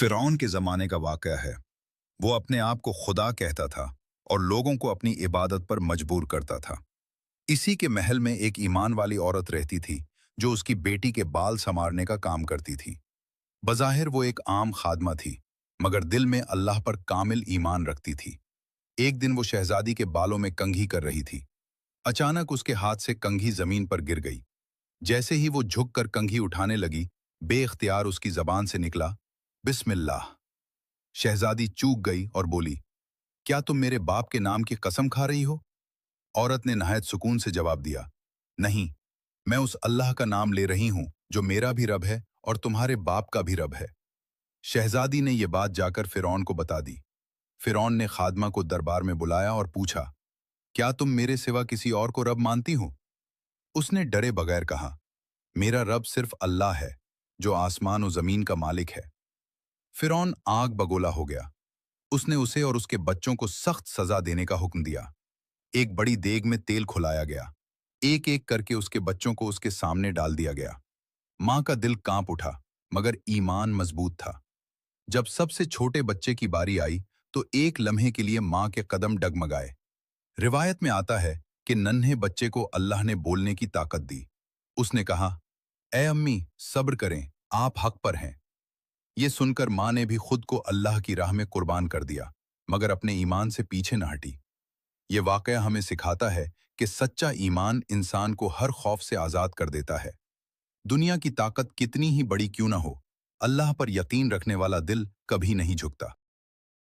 फिरौन के ज़माने का वाक़या है। वो अपने आप को खुदा कहता था और लोगों को अपनी इबादत पर मजबूर करता था। इसी के महल में एक ईमान वाली औरत रहती थी, जो उसकी बेटी के बाल संवारने का काम करती थी। बज़ाहिर वो एक आम खादमा थी, मगर दिल में अल्लाह पर कामिल ईमान रखती थी। एक दिन वो शहजादी के बालों में कंघी कर रही थी। अचानक उसके हाथ से कंघी ज़मीन पर गिर गई। जैसे ही वो झुक कर कंघी उठाने लगी, बेख्तियार उसकी ज़बान से निकला, बिस्मिल्लाह। शहजादी चूक गई और बोली, क्या तुम मेरे बाप के नाम की कसम खा रही हो? औरत ने नहायत सुकून से जवाब दिया, नहीं, मैं उस अल्लाह का नाम ले रही हूं जो मेरा भी रब है और तुम्हारे बाप का भी रब है। शहजादी ने यह बात जाकर फिरौन को बता दी। फिरौन ने खादमा को दरबार में बुलाया और पूछा, क्या तुम मेरे सिवा किसी और को रब मानती हो? उसने डरे बगैर कहा, मेरा रब सिर्फ अल्लाह है, जो आसमान और जमीन का मालिक है। फिरौन आग बगोला हो गया। उसने उसे और उसके बच्चों को सख्त सजा देने का हुक्म दिया। एक बड़ी देग में तेल खुलाया गया। एक एक करके उसके बच्चों को उसके सामने डाल दिया गया। मां का दिल कांप उठा, मगर ईमान मजबूत था। जब सबसे छोटे बच्चे की बारी आई, तो एक लम्हे के लिए मां के कदम डगमगाए। रिवायत में आता है कि नन्हे बच्चे को अल्लाह ने बोलने की ताकत दी। उसने कहा, ए अम्मी, सब्र करें, आप हक पर हैं। ये सुनकर मां ने भी खुद को अल्लाह की राह में कुर्बान कर दिया, मगर अपने ईमान से पीछे न हटी। ये वाकया हमें सिखाता है कि सच्चा ईमान इंसान को हर खौफ से आज़ाद कर देता है। दुनिया की ताकत कितनी ही बड़ी क्यों न हो, अल्लाह पर यकीन रखने वाला दिल कभी नहीं झुकता।